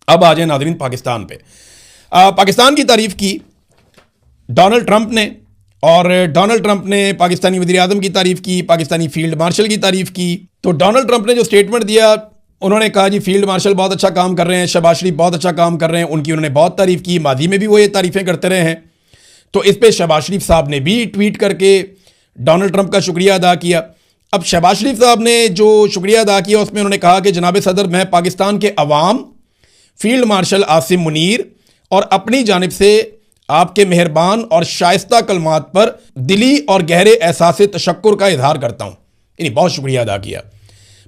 अब आ जाए नाज़रीन पाकिस्तान पे। पाकिस्तान की तारीफ की डोनाल्ड ट्रंप ने, और डोनाल्ड ट्रंप ने पाकिस्तानी वज़ीर आज़म की तारीफ की, पाकिस्तानी फील्ड मार्शल की तारीफ की। तो डोनाल्ड ट्रंप ने जो स्टेटमेंट दिया, उन्होंने कहा जी फील्ड मार्शल बहुत अच्छा काम कर रहे हैं, शहबाज शरीफ बहुत अच्छा काम कर रहे हैं, उनकी उन्होंने बहुत तारीफ की, माजी में भी वो ये तारीफें करते रहे हैं। तो इस पर शहबाज शरीफ साहब ने भी ट्वीट करके डोनाल्ड ट्रंप का शुक्रिया अदा किया। अब शहबाज शरीफ साहब ने जो शुक्रिया अदा किया उसमें उन्होंने कहा कि जनाब सदर, मैं पाकिस्तान के अवाम, फील्ड मार्शल आसिम मुनीर और अपनी जानिब से आपके मेहरबान और शाइस्ता कलमात पर दिली और गहरे एहसास तशक्कुर का इजहार करता हूँ। यानी बहुत शुक्रिया अदा किया,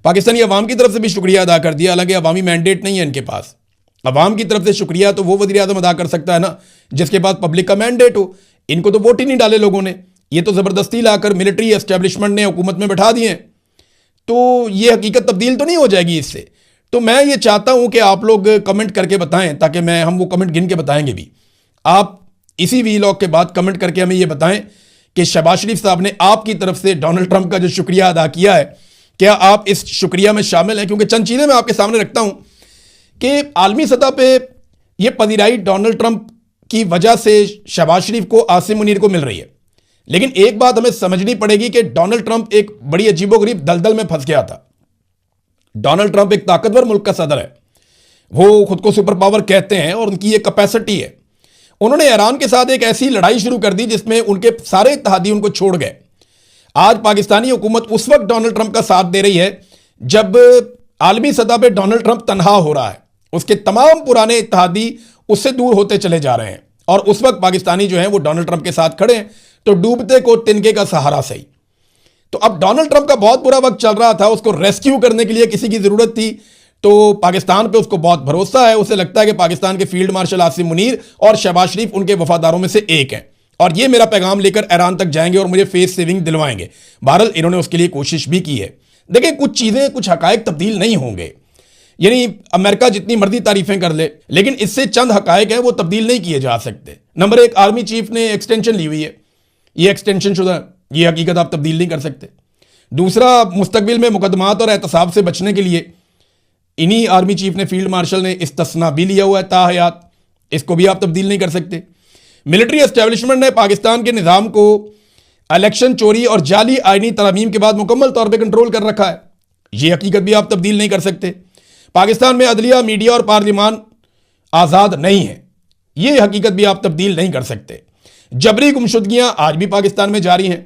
पाकिस्तानी अवाम की तरफ से भी शुक्रिया अदा कर दिया। हालांकि अवामी मैंडेट नहीं है इनके पास। अवाम की तरफ से शुक्रिया तो वो वज़ीर आज़म अदा कर सकता है ना जिसके पास पब्लिक का मैंडेट हो। इनको तो वोट ही नहीं डाले लोगों ने, ये तो ज़बरदस्ती लाकर मिलिट्री एस्टेब्लिशमेंट ने हुकूमत में बैठा दिए। तो ये हकीकत तब्दील तो नहीं हो जाएगी इससे। तो मैं ये चाहता हूं कि आप लोग कमेंट करके बताएं, ताकि हम वो कमेंट गिन के बताएंगे भी। आप इसी वीलॉग के बाद कमेंट करके हमें ये बताएं कि शहबाज शरीफ साहब ने आपकी तरफ से डोनाल्ड ट्रंप का जो शुक्रिया अदा किया है, क्या आप इस शुक्रिया में शामिल हैं? क्योंकि चंद चीज़ें मैं आपके सामने रखता हूं कि आलमी सतह पे ये पजीराई डोनाल्ड ट्रंप की वजह से शहबाज शरीफ को, आसिम मुनीर को मिल रही है। लेकिन एक बात हमें समझनी पड़ेगी कि डोनाल्ड ट्रंप एक बड़ी अजीबोगरीब दलदल में फंस गया था। डोनाल्ड ट्रंप एक ताकतवर मुल्क का सदर है, वो खुद को सुपर पावर कहते हैं और उनकी ये कैपेसिटी है। उन्होंने ईरान के साथ एक ऐसी लड़ाई शुरू कर दी जिसमें उनके सारे इत्तेहादी उनको छोड़ गए। आज पाकिस्तानी हुकूमत उस वक्त डोनाल्ड ट्रंप का साथ दे रही है जब आलमी सतह पे डोनाल्ड ट्रंप तनहा हो रहा है, उसके तमाम पुराने इत्तेहादी उससे दूर होते चले जा रहे हैं, और उस वक्त पाकिस्तानी जो हैं वो डोनाल्ड ट्रंप के साथ खड़े हैं। तो डूबते को तिनके का सहारा सही। तो अब डोनाल्ड ट्रंप का बहुत बुरा वक्त चल रहा था, उसको रेस्क्यू करने के लिए किसी की जरूरत थी। तो पाकिस्तान पे उसको बहुत भरोसा है, उसे लगता है कि पाकिस्तान के फील्ड मार्शल आसिम मुनीर और शहबाज शरीफ उनके वफादारों में से एक हैं, और ये मेरा पैगाम लेकर ईरान तक जाएंगे और मुझे फेस सेविंग दिलवाएंगे। बहरहाल इन्होंने उसके लिए कोशिश भी की है। देखिए, कुछ चीजें, कुछ हकायक तब्दील नहीं होंगे। यानी अमेरिका जितनी मर्जी तारीफें कर ले, लेकिन इससे चंद हकायक हैं वो तब्दील नहीं किए जा सकते। नंबर एक, आर्मी चीफ ने एक्सटेंशन ली हुई है, ये एक्सटेंशन शुदा, ये हकीकत आप तब्दील नहीं कर सकते। दूसरा, मुस्तकबिल में मुकदमात और एहतसाब से बचने के लिए इन्हीं आर्मी चीफ ने, फील्ड मार्शल ने इस्तिस्ना भी लिया हुआ है ताहयात, इसको भी आप तब्दील नहीं कर सकते। मिलिट्री एस्टेब्लिशमेंट ने पाकिस्तान के निज़ाम को इलेक्शन चोरी और जाली आईनी तरमीम के बाद मुकम्मल तौर पर कंट्रोल कर रखा है, यह हकीकत भी आप तब्दील नहीं कर सकते। पाकिस्तान में अदलिया, मीडिया और पार्लिमान आज़ाद नहीं है, यह हकीकत भी आप तब्दील नहीं कर सकते। जबरी गुमशुदगियां आज भी पाकिस्तान में जारी हैं,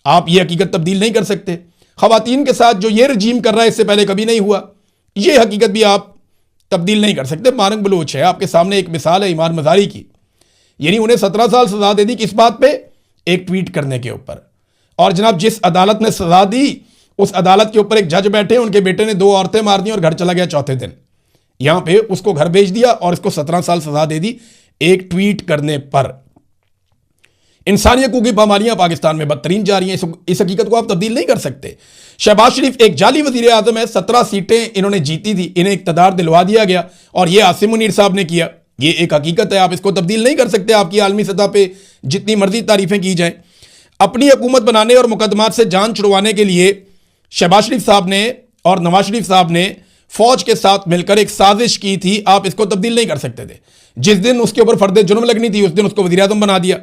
आप यह हकीकत तब्दील नहीं कर सकते। खवातीन के साथ जो ये रजीम कर रहा है इससे पहले कभी नहीं हुआ, यह हकीकत भी आप तब्दील नहीं कर सकते। मानक बलूच है, आपके सामने एक मिसाल है ईमान मजारी की। यानी उन्हें 17 साल सजा दे दी, किस बात पे? एक ट्वीट करने के ऊपर। और जनाब जिस अदालत ने सजा दी, उस अदालत के ऊपर एक जज बैठे, उनके बेटे ने 2 औरतें मार दी और घर चला गया चौथे दिन। यहां पे उसको घर भेज दिया और इसको 17 साल सजा दे दी एक ट्वीट करने पर। इंसानी हकूक की पामालियां पाकिस्तान में बदतरीन जा रही हैं, इस हकीकत को आप तब्दील नहीं कर सकते। शहबाज शरीफ एक जाली वजीर आजम है, 17 सीटें इन्होंने जीती थी, इन्हें इक्तदार दिलवा दिया गया, और यह आसिम मुनीर साहब ने किया। ये एक हकीकत है, आप इसको तब्दील नहीं कर सकते। आपकी आलमी सतह पे जितनी मर्जी तारीफें की जाएं। अपनी हुकूमत बनाने और मुकदमात से जान छुड़वाने के लिए शहबाज शरीफ साहब ने और नवाज शरीफ साहब ने फौज के साथ मिलकर एक साजिश की थी, आप इसको तब्दील नहीं कर सकते थे। जिस दिन उसके ऊपर फर्द जुर्म लगनी थी उस दिन उसको वज़ीर आज़म बना दिया,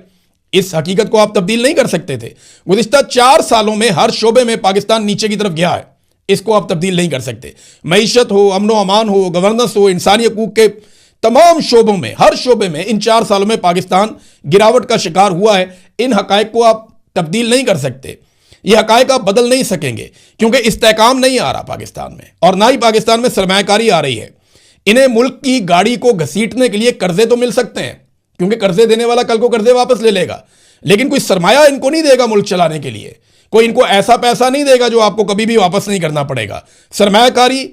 इस हकीकत को आप तब्दील नहीं कर सकते थे। गुज़िश्ता 4 सालों में हर शोबे में पाकिस्तान नीचे की तरफ गया है, इसको आप तब्दील नहीं कर सकते। मईशत हो, अमनो अमान हो, गवर्नेंस हो, इंसानी हकूक के तमाम शोबों में, हर शोबे में इन 4 सालों में पाकिस्तान गिरावट का शिकार हुआ है। इन हकायक को आप तब्दील नहीं कर सकते, ये हकायक आप बदल नहीं सकेंगे, क्योंकि इस्तेहकाम नहीं आ रहा पाकिस्तान में, और ना ही पाकिस्तान में सरमायाकारी आ रही है। इन्हें मुल्क की गाड़ी को घसीटने के लिए कर्जे तो मिल सकते हैं, क्योंकि कर्जे देने वाला कल को कर्जे वापस ले लेगा, लेकिन कोई सरमाया इनको नहीं देगा मुल्क चलाने के लिए। कोई इनको ऐसा पैसा नहीं देगा जो आपको कभी भी वापस नहीं करना पड़ेगा। सरमायाकारी,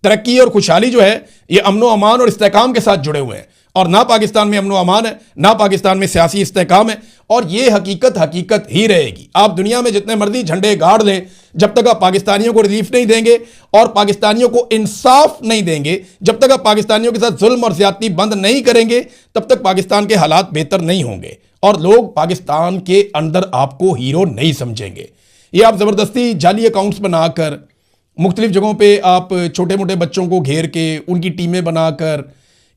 तरक्की और खुशहाली जो है ये अमनो अमान और इस्तेहकाम के साथ जुड़े हुए हैं, और ना पाकिस्तान में अमनो अमान है, ना पाकिस्तान में सियासी इस्तेहकाम है, और ये हकीकत ही रहेगी। आप दुनिया में जितने मर्जी झंडे गाड़ लें, जब तक आप पाकिस्तानियों को रिलीफ नहीं देंगे और पाकिस्तानियों को इंसाफ नहीं देंगे, जब तक आप पाकिस्तानियों के साथ जुल्म और ज्यादती बंद नहीं करेंगे, तब तक पाकिस्तान के हालात बेहतर नहीं होंगे और लोग पाकिस्तान के अंदर आपको हीरो नहीं समझेंगे। ये आप जबरदस्ती जाली अकाउंट्स बनाकर, मुख्तलिफ जगहों पे आप छोटे मोटे बच्चों को घेर के, उनकी टीमें बनाकर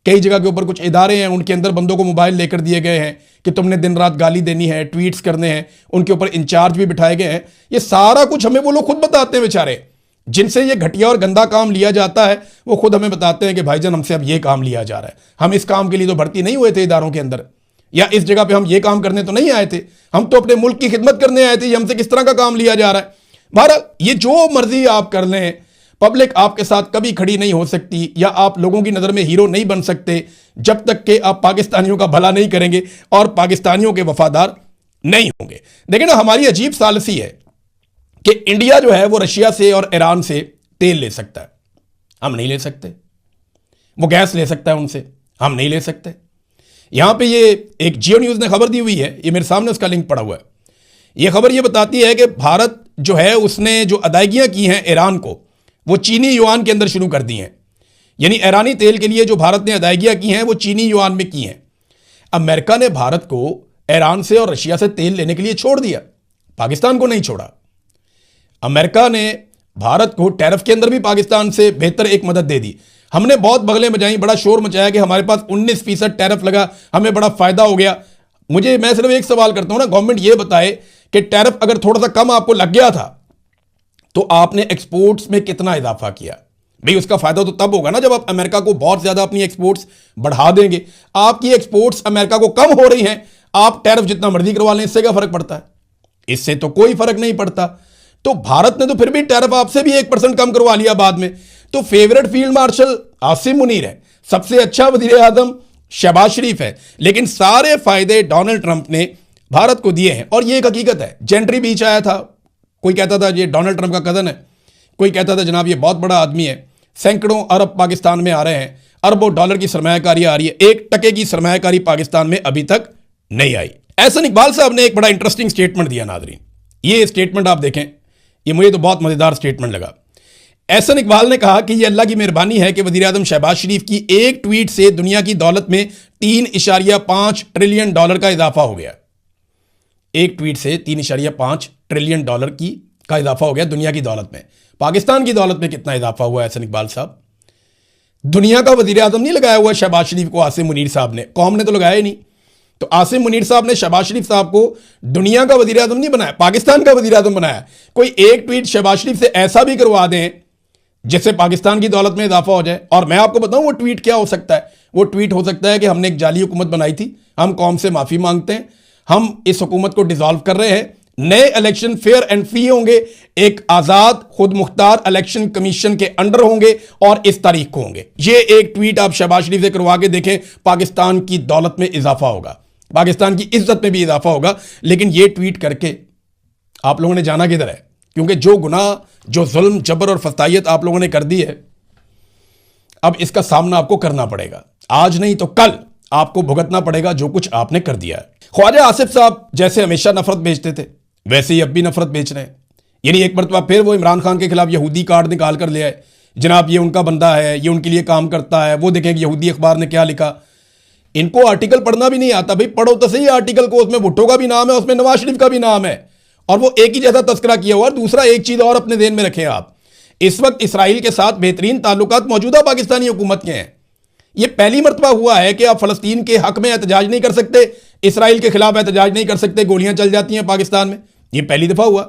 कई जगह के ऊपर कुछ इदारे हैं, उनके अंदर बंदों को मोबाइल लेकर दिए गए हैं कि तुमने दिन रात गाली देनी है, ट्वीट्स करने हैं, उनके ऊपर इंचार्ज भी बिठाए गए हैं। ये सारा कुछ हमें वो लोग खुद बताते हैं बेचारे, जिनसे ये घटिया और गंदा काम लिया जाता है। वो खुद हमें बताते हैं कि भाईजान हमसे अब ये काम लिया जा रहा है, हम इस काम के लिए तो भर्ती नहीं हुए थे इदारों के अंदर, या इस जगह पे हम ये काम करने तो नहीं आए थे, हम तो अपने मुल्क की खिदमत करने आए थे, ये हमसे किस तरह का काम लिया जा रहा है। बहरहाल ये जो मर्जी आप कर लें, पब्लिक आपके साथ कभी खड़ी नहीं हो सकती, या आप लोगों की नज़र में हीरो नहीं बन सकते जब तक कि आप पाकिस्तानियों का भला नहीं करेंगे और पाकिस्तानियों के वफादार नहीं होंगे। देखिए ना, हमारी अजीब सालसी है कि इंडिया जो है वो रशिया से और ईरान से तेल ले सकता है, हम नहीं ले सकते। वो गैस ले सकता है उनसे, हम नहीं ले सकते। यहां पे ये एक जियो न्यूज़ ने खबर दी हुई है, ये मेरे सामने उसका लिंक पड़ा हुआ है। ये खबर ये बताती है कि भारत जो है उसने जो अदायगियां की हैं ईरान को, वो चीनी युआन के अंदर शुरू कर दी हैं। यानी ईरानी तेल के लिए जो भारत ने अदायगियां की हैं वो चीनी युआन में की हैं। अमेरिका ने भारत को ईरान से और रशिया से तेल लेने के लिए छोड़ दिया, पाकिस्तान को नहीं छोड़ा। अमेरिका ने भारत को टैरिफ के अंदर भी पाकिस्तान से बेहतर एक मदद दे दी। हमने बहुत बगलें बजाई, बड़ा शोर मचाया कि हमारे पास 19% टैरिफ लगा, हमें बड़ा फायदा हो गया। मैं सिर्फ एक सवाल करता हूं ना, गवर्नमेंट ये बताए कि टैरिफ अगर थोड़ा सा कम आपको लग गया था तो आपने एक्सपोर्ट्स में कितना इजाफा किया? भाई उसका फायदा तो तब होगा ना जब आप अमेरिका को बहुत ज्यादा अपनी एक्सपोर्ट्स बढ़ा देंगे। आपकी एक्सपोर्ट्स अमेरिका को कम हो रही हैं, आप टैरिफ जितना मर्जी करवा लें, इससे क्या फर्क पड़ता है? इससे तो कोई फर्क नहीं पड़ता। तो भारत ने तो फिर भी टैरिफ आपसे भी 1% कम करवा लिया बाद में। तो favourite field marshal Asim Munir है, सबसे अच्छा वजीर आजम शहबाज शरीफ है, लेकिन सारे फायदे डोनाल्ड ट्रंप ने भारत को दिए हैं। और ये एक हकीकत है। जेंट्री बीच आया था, कोई कहता था ये डोनाल्ड ट्रंप का कज़न है, कोई कहता था जनाब ये बहुत बड़ा आदमी है, सैकड़ों अरब पाकिस्तान में आ रहे हैं, अरबों डॉलर की सरमायाकारी आ रही है, 1% की सरमायाकारी पाकिस्तान में अभी तक नहीं आई। एहसन इकबाल साहब ने एक बड़ा इंटरेस्टिंग स्टेटमेंट दिया नाज़रीन, ये स्टेटमेंट आप देखें, ये मुझे तो बहुत मजेदार स्टेटमेंट लगा। एहसन इकबाल ने कहा कि यह अल्लाह की मेहरबानी है कि वज़ीर आज़म शहबाज शरीफ की एक ट्वीट से दुनिया की दौलत में 3.5 ट्रिलियन डॉलर का इजाफा हो गया। एक ट्वीट से 3.5 ट्रिलियन डॉलर का इजाफा हो गया दुनिया की दौलत में। पाकिस्तान की दौलत में कितना इजाफा हुआ है एहसन इकबाल साहब? दुनिया का वज़ीर आज़म नहीं लगाया हुआ शहबाज शरीफ को, आसिम मुनीर साहब ने, कौम ने तो लगाया ही नहीं। तो आसिम मुनीर साहब ने शहबाज शरीफ साहब को दुनिया का वज़ीर आज़म नहीं बनाया, पाकिस्तान का वज़ीर आज़म बनाया। कोई एक ट्वीट शहबाज शरीफ से ऐसा भी करवा दें जिससे पाकिस्तान की दौलत में इजाफा हो जाए। और मैं आपको बताऊं वो ट्वीट क्या हो सकता है? वो ट्वीट हो सकता है कि हमने एक जाली हुकूमत बनाई थी, हम कौम से माफ़ी मांगते हैं, हम इस हुकूमत को डिसॉल्व कर रहे हैं, नए इलेक्शन फेयर एंड फ्री होंगे, एक आज़ाद खुद मुख्तार इलेक्शन कमीशन के अंडर होंगे और इस तारीख को होंगे। ये एक ट्वीट आप शहबाज शरीफ से करवा के देखें, पाकिस्तान की दौलत में इजाफा होगा, पाकिस्तान की इज्जत में भी इजाफा होगा। लेकिन ये ट्वीट करके आप लोगों ने जाना किधर है? क्योंकि जो गुनाह, जो जुल्म, जबर और फसाइयत आप लोगों ने कर दी है, अब इसका सामना आपको करना पड़ेगा। आज नहीं तो कल आपको भुगतना पड़ेगा जो कुछ आपने कर दिया है। ख्वाजा आसिफ साहब जैसे हमेशा नफरत बेचते थे, वैसे ही अब भी नफरत बेच रहे हैं। यानी एक मरतबा फिर वो इमरान खान के खिलाफ यहूदी कार्ड निकाल कर ले आए, जनाब ये उनका बंदा है, ये उनके लिए काम करता है। वो देखें कि यहूदी अखबार ने क्या लिखा। इनको आर्टिकल पढ़ना भी नहीं आता, भाई पढ़ो तो सही आर्टिकल को, उसमें भुट्टो का भी नाम है, उसमें नवाज शरीफ का भी नाम है, और वो एक ही जैसा तस्करा किया हुआ। दूसरा एक चीज और अपने ध्यान में रखें आप, इस वक्त इसराइल के साथ बेहतरीन ताल्लुकात मौजूदा पाकिस्तानी हुकूमत के हैं। ये पहली मरतबा हुआ है कि आप फलस्तीन के हक में एहतजाज नहीं कर सकते, इसराइल के खिलाफ एहतजाज नहीं कर सकते, गोलियां चल जाती हैं पाकिस्तान में। ये पहली दफा हुआ।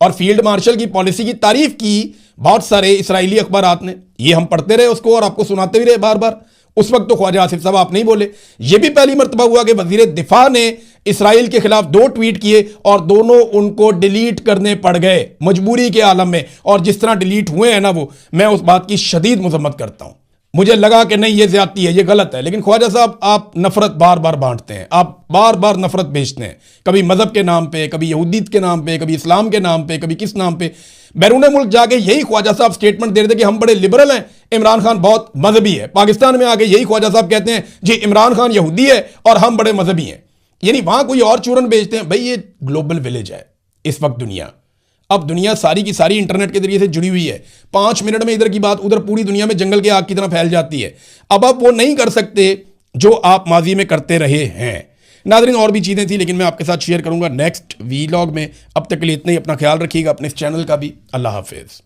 और फील्ड मार्शल की पॉलिसी की तारीफ की बहुत सारे इसराइली अखबारात ने, ये हम पढ़ते रहे उसको और आपको सुनाते भी रहे बार बार। उस वक्त तो ख्वाजा आसिफ साहब आप नहीं बोले। यह भी पहली मरतबा हुआ कि वजीर दिफा ने इसराइल के खिलाफ 2 ट्वीट किए और दोनों उनको डिलीट करने पड़ गए मजबूरी के आलम में। और जिस तरह डिलीट हुए हैं ना, वो मैं उस बात की शदीद मजम्मत करता हूं। मुझे लगा कि नहीं ये ज्यादती है, ये गलत है। लेकिन ख्वाजा साहब आप नफरत बार बार बांटते हैं, आप बार बार नफरत बेचते हैं, कभी मजहब के नाम पे, कभी यहूदियत के नाम पे, कभी इस्लाम के नाम पे, कभी किस नाम पे। बैरून मुल्क जाके यही ख्वाजा साहब स्टेटमेंट दे रहे थे कि हम बड़े लिबरल हैं, इमरान खान बहुत मजहबी है। पाकिस्तान में आके यही ख्वाजा साहब कहते हैं जी इमरान खान यहूदी है और हम बड़े मजहबी हैं। यानी वहां कोई और चूरन बेचते हैं। भाई ये ग्लोबल विलेज है इस वक्त दुनिया। अब दुनिया सारी की सारी इंटरनेट के जरिए से जुड़ी हुई है। 5 मिनट में इधर की बात उधर पूरी दुनिया में जंगल की आग की तरह फैल जाती है। अब आप वो नहीं कर सकते जो आप माजी में करते रहे हैं। नाज़रीन और भी चीज़ें थी लेकिन मैं आपके साथ शेयर करूंगा नेक्स्ट वीलॉग में। अब तक के लिए इतना ही, अपना ख्याल रखिएगा, अपने इस चैनल का भी। अल्लाह हाफिज़।